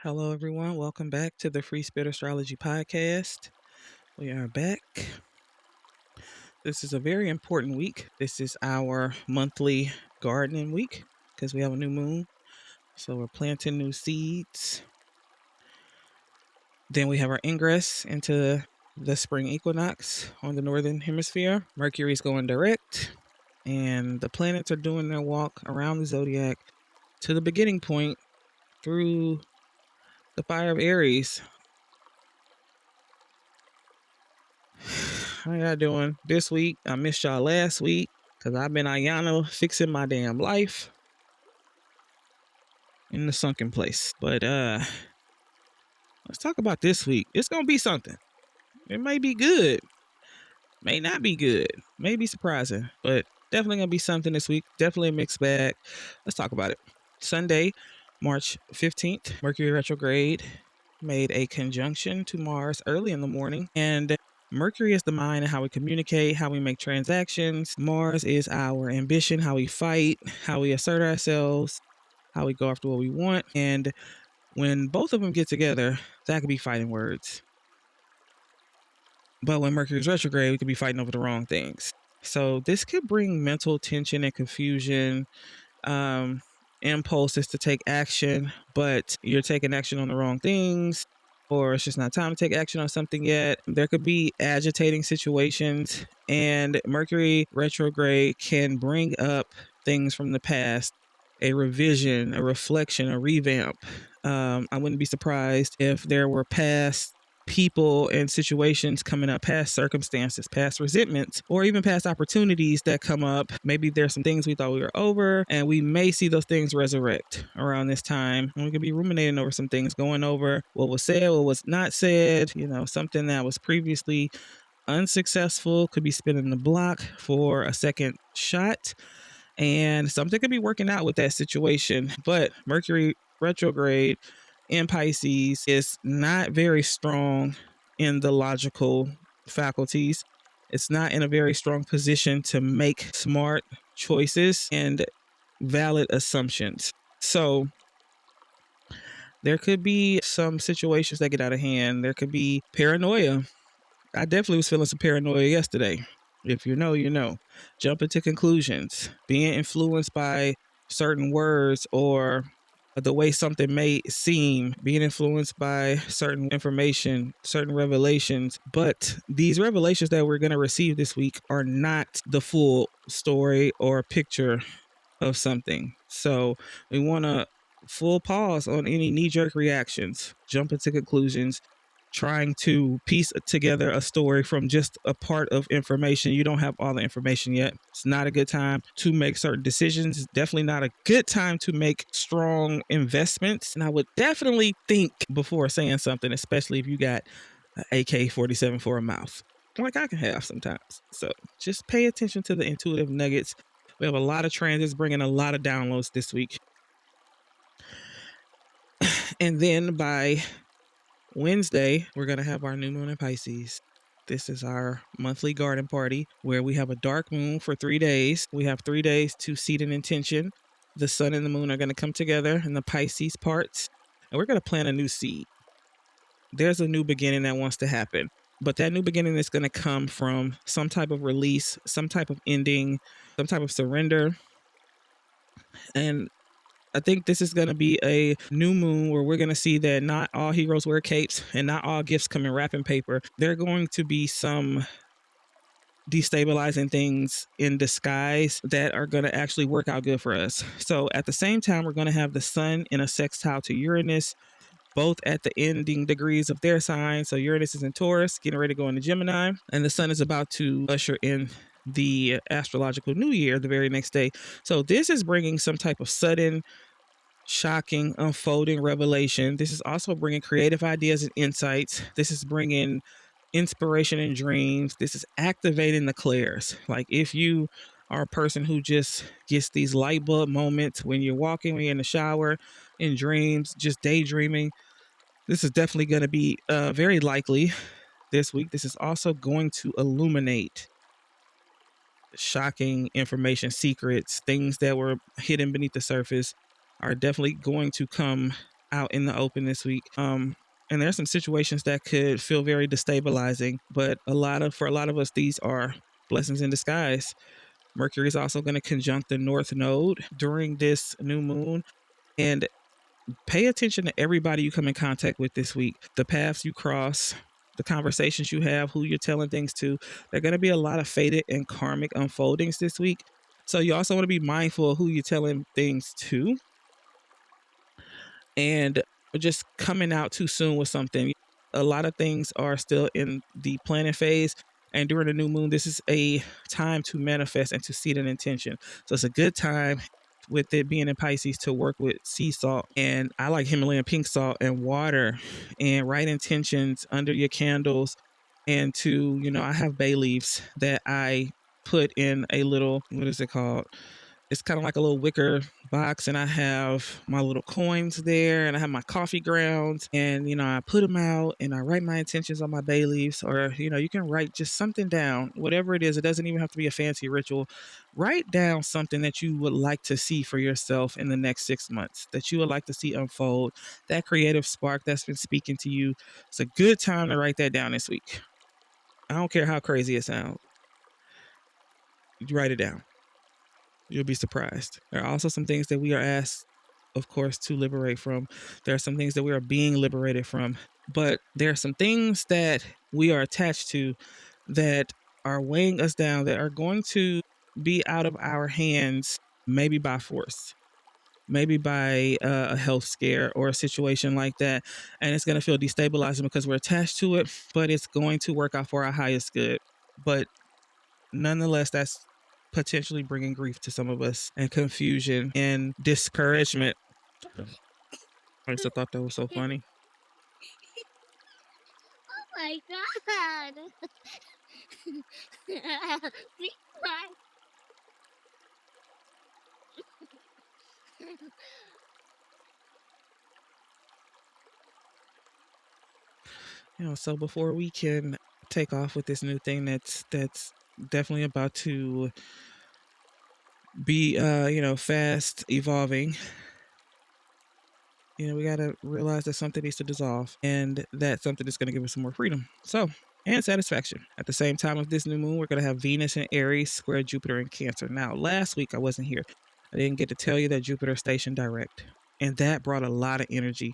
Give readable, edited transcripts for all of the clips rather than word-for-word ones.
Hello, everyone. Welcome back to the Free Spirit Astrology Podcast. We are back. This is a very important week. This is our monthly gardening week because we have a new moon. So we're planting new seeds. Then we have our ingress into the spring equinox on the northern hemisphere. Mercury's going direct, and the planets are doing their walk around the zodiac to the beginning point through the fire of Aries. How y'all doing this week? I missed y'all last week because I've been Ayana fixing my damn life in the sunken place. But let's talk about this week. It's gonna be something. It may be good, may not be good, may be surprising, but definitely gonna be something this week. Definitely a mixed bag. Let's talk about it. Sunday, March 15th, Mercury retrograde made a conjunction to Mars early in the morning, and Mercury is the mind and how we communicate, how we make transactions. Mars is our ambition, how we fight, how we assert ourselves, how we go after what we want. And when both of them get together, that could be fighting words. But when Mercury's retrograde, we could be fighting over the wrong things. So this could bring mental tension and confusion, impulses to take action, but you're taking action on the wrong things, or it's just not time to take action on something yet. There could be agitating situations, and Mercury retrograde can bring up things from the past, a revision, a reflection, a revamp. I wouldn't be surprised if there were past people and situations coming up, past circumstances, past resentments, or even past opportunities that come up. Maybe there's some things we thought we were over, and we may see those things resurrect around this time. And we could be ruminating over some things, going over what was said, what was not said, something that was previously unsuccessful could be spinning the block for a second shot, and something could be working out with that situation. But Mercury retrograde in Pisces is not very strong in the logical faculties. It's not in a very strong position to make smart choices and valid assumptions. So there could be some situations that get out of hand. There could be paranoia. I definitely was feeling some paranoia yesterday. If you know, you know. Jumping to conclusions, being influenced by certain words or the way something may seem, being influenced by certain information, certain revelations. But these revelations that we're going to receive this week are not the full story or picture of something. So we want to full pause on any knee-jerk reactions, jump into conclusions, trying to piece together a story from just a part of information. You don't have all the information yet. It's not a good time to make certain decisions. It's definitely not a good time to make strong investments. And I would definitely think before saying something, especially if you got an AK-47 for a mouth, like I can have sometimes. So just pay attention to the intuitive nuggets. We have a lot of transits bringing a lot of downloads this week. And then by Wednesday, we're going to have our new moon in Pisces. This is our monthly garden party where we have a dark moon for 3 days. We have 3 days to seed an intention. The sun and the moon are going to come together in the Pisces parts, and we're going to plant a new seed. There's a new beginning that wants to happen, but that new beginning is going to come from some type of release, some type of ending, some type of surrender. And I think this is going to be a new moon where we're going to see that not all heroes wear capes and not all gifts come in wrapping paper. There are going to be some destabilizing things in disguise that are going to actually work out good for us. So at the same time, we're going to have the sun in a sextile to Uranus, both at the ending degrees of their sign. So Uranus is in Taurus, getting ready to go into Gemini, and the sun is about to usher in the astrological new year the very next day. So this is bringing some type of sudden, shocking, unfolding revelation. This is also bringing creative ideas and insights. This is bringing inspiration and dreams. This is activating the clairs. Like if you are a person who just gets these light bulb moments when you're walking, when you're in the shower, in dreams, just daydreaming, this is definitely going to be very likely this week. This is also going to illuminate shocking information, secrets, things that were hidden beneath the surface are definitely going to come out in the open this week. And there's some situations that could feel very destabilizing, but for a lot of us, these are blessings in disguise. Mercury is also going to conjunct the North Node during this new moon. And pay attention to everybody you come in contact with this week, the paths you cross, the conversations you have, who you're telling things to. There are going to be a lot of fated and karmic unfoldings this week. So you also want to be mindful of who you're telling things to, and just coming out too soon with something. A lot of things are still in the planning phase. And during the new moon, this is a time to manifest and to seed an intention. So it's a good time, with it being in Pisces, to work with sea salt. And I like Himalayan pink salt and water, and write intentions under your candles. And I have bay leaves that I put in a little, what is it called? It's kind of like a little wicker box, and I have my little coins there, and I have my coffee grounds, and I put them out, and I write my intentions on my bay leaves. Or you can write just something down, whatever it is. It doesn't even have to be a fancy ritual. Write down something that you would like to see for yourself in the next 6 months, that you would like to see unfold, that creative spark that's been speaking to you. It's a good time to write that down this week. I don't care how crazy it sounds. You write it down. You'll be surprised. There are also some things that we are asked, of course, to liberate from. There are some things that we are being liberated from. But there are some things that we are attached to that are weighing us down, that are going to be out of our hands, maybe by force, maybe by a health scare or a situation like that. And it's going to feel destabilizing because we're attached to it, but it's going to work out for our highest good. But nonetheless, that's potentially bringing grief to some of us, and confusion and discouragement. I just thought that was so funny. Oh my god! Please cry. So before we can take off with this new thing that's definitely about to be fast evolving, we got to realize that something needs to dissolve, and that something is going to give us some more freedom. And satisfaction. At the same time of this new moon, we're going to have Venus in Aries square Jupiter in Cancer. Now, last week I wasn't here. I didn't get to tell you that Jupiter stationed direct. And that brought a lot of energy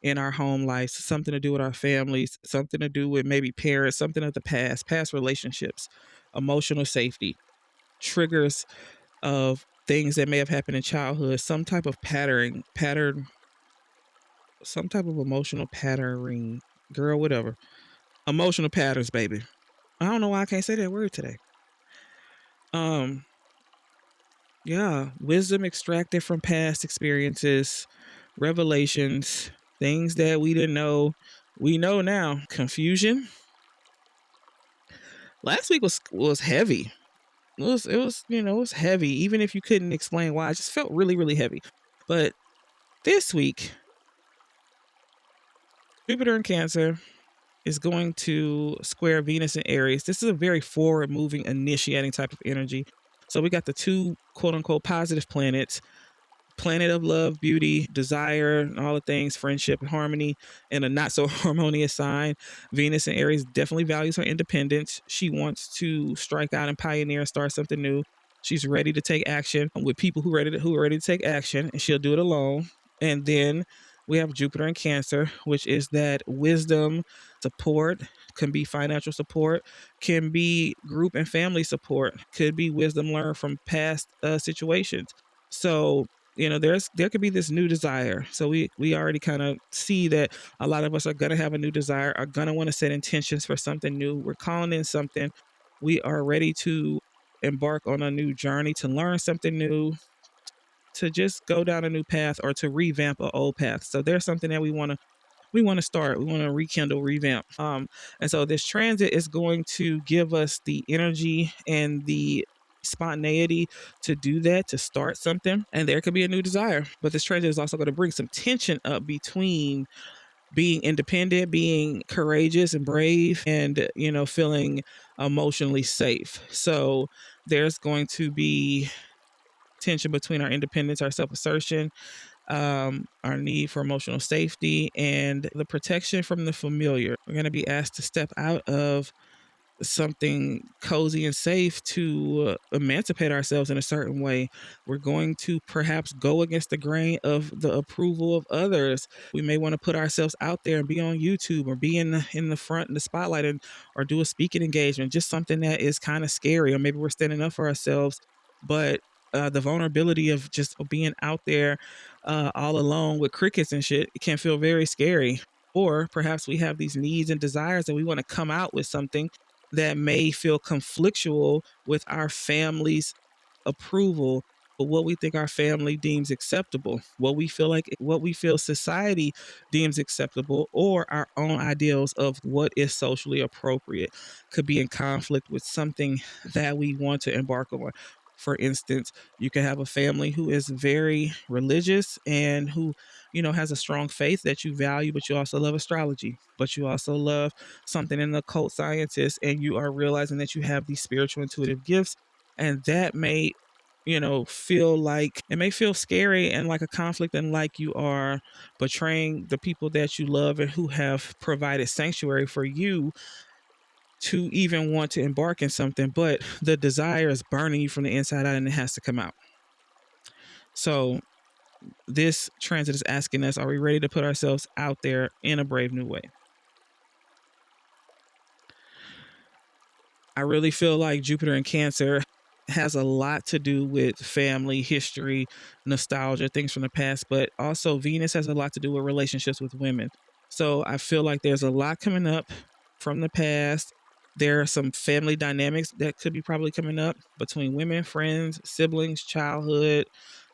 in our home lives, something to do with our families, something to do with maybe parents, something of the past relationships, emotional safety, triggers of things that may have happened in childhood, some type of pattern, some type of emotional patterning, girl, whatever. Emotional patterns, baby. I don't know why I can't say that word today. Yeah, wisdom extracted from past experiences, revelations, things that we didn't know, we know now. Confusion. Last week was heavy. It was heavy. Even if you couldn't explain why, it just felt really, really heavy. But this week, Jupiter in Cancer is going to square Venus in Aries. This is a very forward moving, initiating type of energy. So we got the two quote unquote positive planets, planet of love, beauty, desire, and all the things, friendship and harmony, and a not so harmonious sign. Venus in Aries definitely values her independence. She wants to strike out and pioneer and start something new. She's ready to take action with people who are ready to take action, and she'll do it alone. And then we have Jupiter in Cancer, which is that wisdom, support, can be financial support, can be group and family support, could be wisdom learned from past situations. So there could be this new desire. So we already kind of see that a lot of us are going to have a new desire, are going to want to set intentions for something new. We're calling in something. We are ready to embark on a new journey, to learn something new, to just go down a new path, or to revamp an old path. So there's something that we want to start. We want to rekindle, revamp. And so this transit is going to give us the energy and the spontaneity to do that, to start something. And there could be a new desire. But this transit is also going to bring some tension up between being independent, being courageous and brave, and feeling emotionally safe. So there's going to be tension between our independence, our self-assertion, our need for emotional safety, and the protection from the familiar. We're going to be asked to step out of something cozy and safe to emancipate ourselves in a certain way. We're going to perhaps go against the grain of the approval of others. We may want to put ourselves out there and be on YouTube or be in the front in the spotlight and or do a speaking engagement, just something that is kind of scary, or maybe we're standing up for ourselves, but the vulnerability of just being out there all alone with crickets and shit, it can feel very scary. Or perhaps we have these needs and desires and we want to come out with something that may feel conflictual with our family's approval, but what we think our family deems acceptable, what we feel society deems acceptable, or our own ideals of what is socially appropriate could be in conflict with something that we want to embark on. For instance, you can have a family who is very religious and who, has a strong faith that you value, but you also love astrology, but you also love something in the occult sciences, and you are realizing that you have these spiritual intuitive gifts, and that may feel like it may feel scary and like a conflict, and like you are betraying the people that you love and who have provided sanctuary for you to even want to embark in something, but the desire is burning you from the inside out and it has to come out. So this transit is asking us, are we ready to put ourselves out there in a brave new way? I really feel like Jupiter in Cancer has a lot to do with family, history, nostalgia, things from the past, but also Venus has a lot to do with relationships with women. So I feel like there's a lot coming up from the past. There are some family dynamics that could be probably coming up between women, friends, siblings, childhood,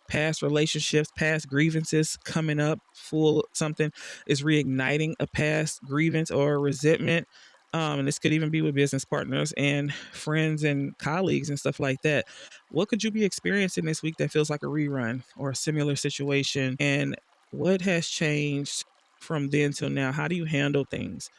past relationships, past grievances coming up. Full something is reigniting a past grievance or resentment. And this could even be with business partners and friends and colleagues and stuff like that. What could you be experiencing this week that feels like a rerun or a similar situation? And what has changed from then till now? How do you handle things?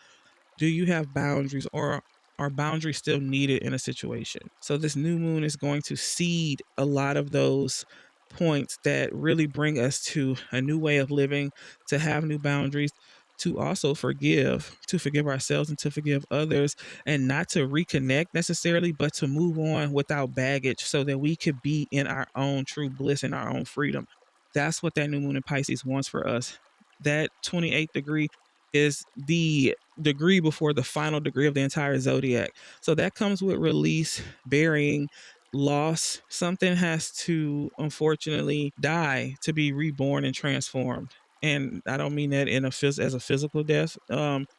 Do you have boundaries, or are boundaries still needed in a situation? So this new moon is going to seed a lot of those points that really bring us to a new way of living, to have new boundaries, to also to forgive ourselves and to forgive others, and not to reconnect necessarily, but to move on without baggage so that we could be in our own true bliss and our own freedom. That's what that new moon in Pisces wants for us. That 28th degree is the degree before the final degree of the entire zodiac. So that comes with release, burying, loss. Something has to unfortunately die to be reborn and transformed. And I don't mean that as a physical death.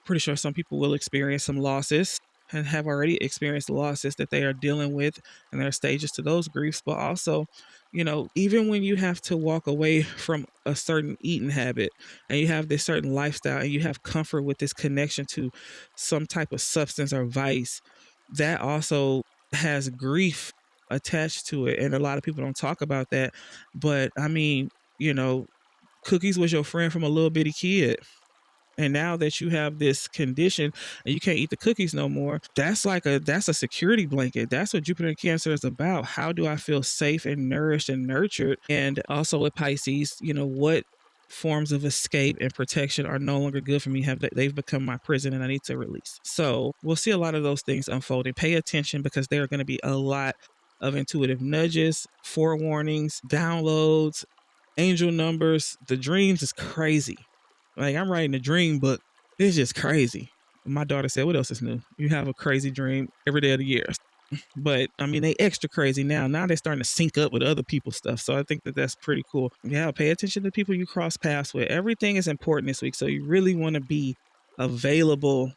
Pretty sure some people will experience some losses and have already experienced losses that they are dealing with, and there are stages to those griefs. But also, even when you have to walk away from a certain eating habit and you have this certain lifestyle and you have comfort with this connection to some type of substance or vice, that also has grief attached to it. And a lot of people don't talk about that. But I mean, you know, cookies was your friend from a little bitty kid. And now that you have this condition and you can't eat the cookies no more, that's a security blanket. That's what Jupiter and Cancer is about. How do I feel safe and nourished and nurtured? And also with Pisces, what forms of escape and protection are no longer good for me? They've become my prison and I need to release. So we'll see a lot of those things unfolding. Pay attention, because there are going to be a lot of intuitive nudges, forewarnings, downloads, angel numbers. The dreams is crazy. Like, I'm writing a dream book. It's just crazy. My daughter said, "What else is new? You have a crazy dream every day of the year." But I mean, they extra crazy now. Now they're starting to sync up with other people's stuff. So I think that that's pretty cool. Yeah, pay attention to people you cross paths with. Everything is important this week. So you really want to be available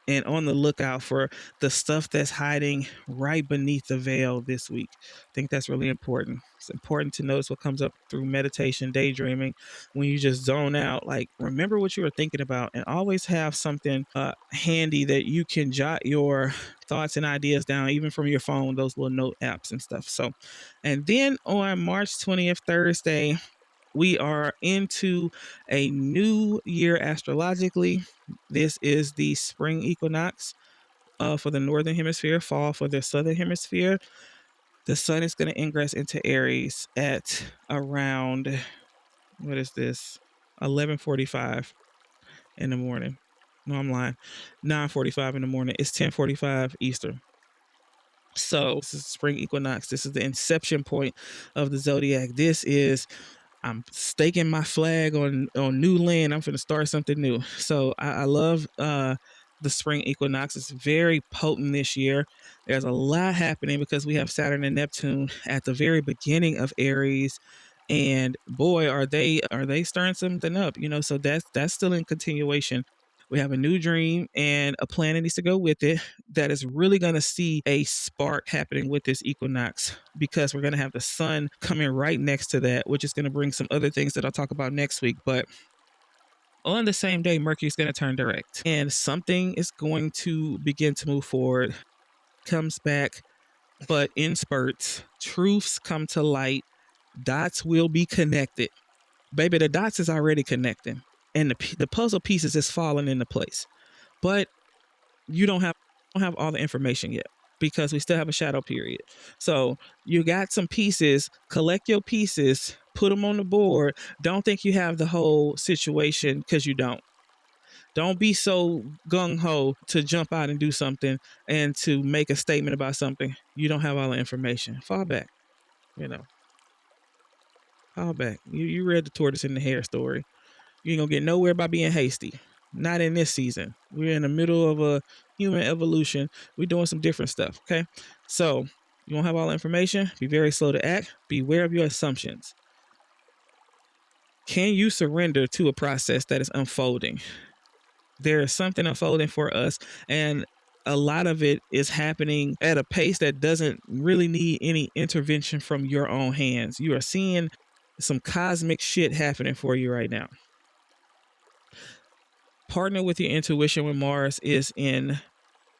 and on the lookout for the stuff that's hiding right beneath the veil this week. I think that's really important. It's important to notice what comes up through meditation, daydreaming, when you just zone out. Like, remember what you were thinking about, and always have something handy that you can jot your thoughts and ideas down, even from your phone, those little note apps and stuff. So, and then on March 20th, Thursday, we are into a new year astrologically. This is the spring equinox for the northern hemisphere, fall for the southern hemisphere. The sun is going to ingress into Aries at around What is this? 11:45 in the morning. No, I'm lying. 9:45 in the morning. It's 10:45 Eastern. So this is spring equinox. This is the inception point of the zodiac. This is I'm staking my flag on new land. I'm going to start something new. So I love the spring equinox. It's very potent this year. There's a lot happening because we have Saturn and Neptune at the very beginning of Aries, and boy, are they stirring something up? So that's still in continuation. We have a new dream and a plan that needs to go with it that is really going to see a spark happening with this equinox because we're going to have the sun coming right next to that, which is going to bring some other things that I'll talk about next week. But on the same day, Mercury is going to turn direct and something is going to begin to move forward, comes back, but in spurts. Truths come to light. Dots will be connected. Baby, the dots is already connecting and the puzzle pieces is falling into place. But you don't have all the information yet because we still have a shadow period. So you got some pieces, collect your pieces, put them on the board. Don't think you have the whole situation because you don't. Don't be so gung ho to jump out and do something and to make a statement about something. You don't have all the information. Fall back, you know, fall back. You read the tortoise and the hare story. You ain't gonna get nowhere by being hasty. Not in this season. We're in the middle of a human evolution. We're doing some different stuff. Okay. So you won't have all the information. Be very slow to act. Beware of your assumptions. Can you surrender to a process that is unfolding? There is something unfolding for us, and a lot of it is happening at a pace that doesn't really need any intervention from your own hands. You are seeing some cosmic shit happening for you right now. Partner with your intuition when Mars is in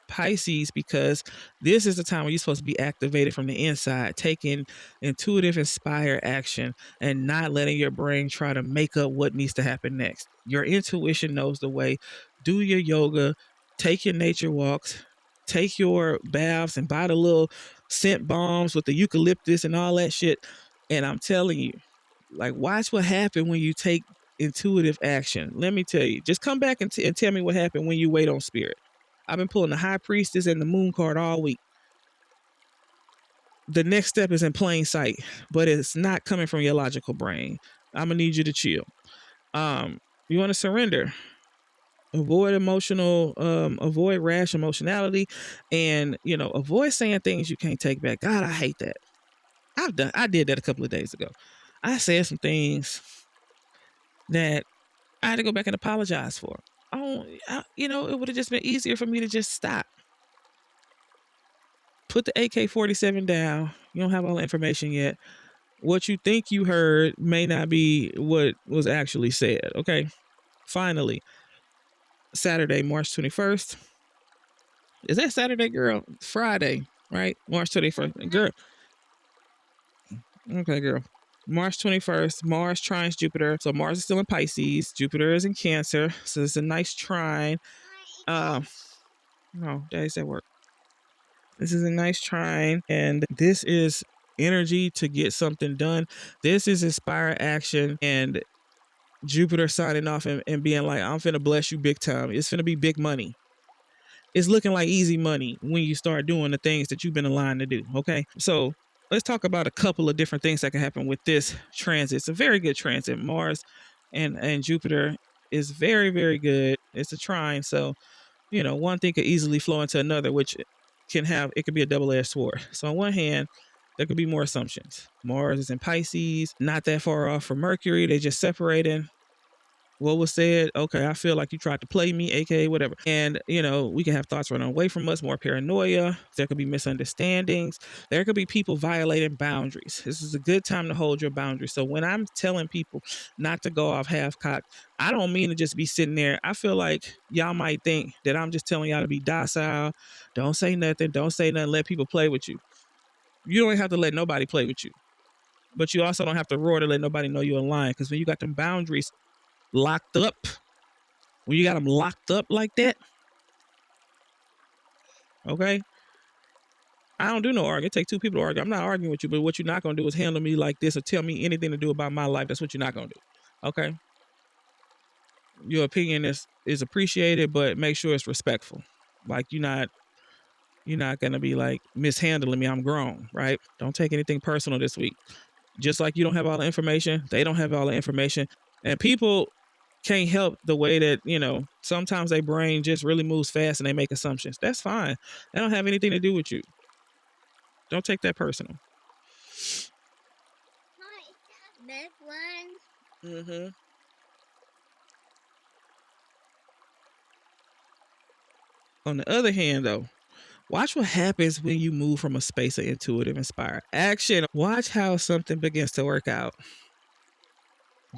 Pisces because this is the time when you're supposed to be activated from the inside, taking intuitive, inspired action and not letting your brain try to make up what needs to happen next. Your intuition knows the way. Do your yoga, take your nature walks, take your baths and buy the little scent bombs with the eucalyptus and all that shit. And I'm telling you, like, watch what happened when you take intuitive action. Let me tell you, just come back and tell me what happened when you wait on spirit. I've been pulling the high priestess and the moon card all week. The next step is in plain sight, but it's not coming from your logical brain. I'm gonna need you to chill. You want to surrender, avoid avoid rash emotionality, and avoid saying things you can't take back. God, I hate that. I did that a couple of days ago. I said some things that I had to go back and apologize for. It would have just been easier for me to just stop. Put the AK-47 down. You don't have all the information yet. What you think you heard may not be what was actually said. Okay. Finally, Saturday, March 21st. Is that Saturday, girl? Friday, right? March 21st. Girl. Okay, girl. March 21st, Mars trines Jupiter. So Mars is still in Pisces. Jupiter is in Cancer. So it's a nice trine. No, Daddy's at work. This is a nice trine, and this is energy to get something done. This is inspired action, and Jupiter signing off and being like, I'm finna bless you big time. It's finna be big money. It's looking like easy money when you start doing the things that you've been aligned to do. Okay. So let's talk about a couple of different things that can happen with this transit. It's a very good transit. Mars and Jupiter is very, very good. It's a trine. So, one thing could easily flow into another, which could be a double-edged sword. So on one hand, there could be more assumptions. Mars is in Pisces, not that far off from Mercury. They just separating. What was said? Okay, I feel like you tried to play me, aka whatever. And we can have thoughts running away from us, more paranoia. There could be misunderstandings. There could be people violating boundaries. This is a good time to hold your boundaries. So when I'm telling people not to go off half-cocked, I don't mean to just be sitting there. I feel like y'all might think that I'm just telling y'all to be docile. Don't say nothing. Don't say nothing. Let people play with you. You don't have to let nobody play with you. But you also don't have to roar to let nobody know you're lying. Because when you got them boundaries locked up, when you got them locked up like that, okay, I don't do no arguing. It takes two people to argue. I'm not arguing with you, but what you're not going to do is handle me like this or tell me anything to do about my life. That's what you're not going to do. Okay. Your opinion is appreciated, but make sure it's respectful. Like you're not gonna be like mishandling me. I'm grown, right? Don't take anything personal this week. Just like you don't have all the information, they don't have all the information. And people can't help the way that, sometimes their brain just really moves fast and they make assumptions. That's fine. They don't have anything to do with you. Don't take that personal. This one. Mm-hmm. On the other hand, though, watch what happens when you move from a space of intuitive, inspired action. Watch how something begins to work out.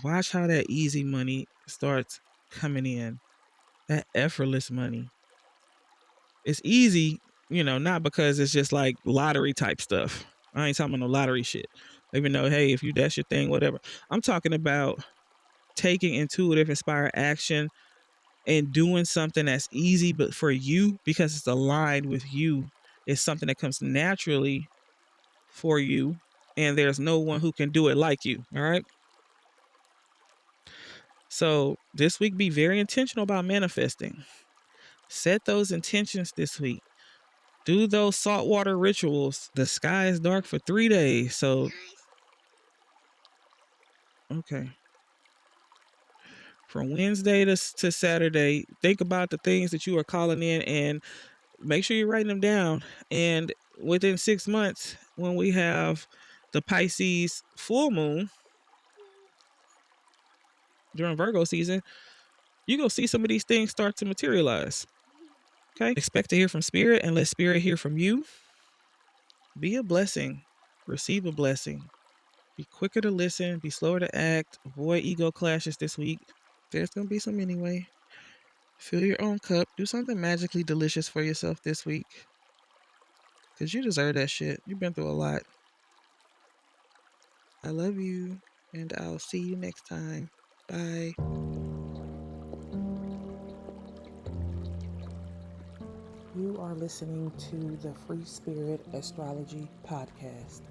Watch how that easy money starts coming in, that effortless money. It's easy, not because it's just like lottery type stuff. I ain't talking about no lottery shit. Even though, hey, if you that's your thing, whatever. I'm talking about taking intuitive, inspired action and doing something that's easy, but for you because it's aligned with you. It's something that comes naturally for you, and there's no one who can do it like you. All right. So this week, be very intentional about manifesting. Set those intentions this week. Do those saltwater rituals. The sky is dark for 3 days. So, okay. From Wednesday to Saturday, think about the things that you are calling in and make sure you're writing them down. And within 6 months, when we have the Pisces full moon during Virgo season, you're going to see some of these things start to materialize. Okay. Expect to hear from spirit and let spirit hear from you. Be a blessing. Receive a blessing. Be quicker to listen. Be slower to act. Avoid ego clashes this week. There's going to be some anyway. Fill your own cup. Do something magically delicious for yourself this week. Because you deserve that shit. You've been through a lot. I love you. And I'll see you next time. Bye. You are listening to the Free Spirit Astrology Podcast.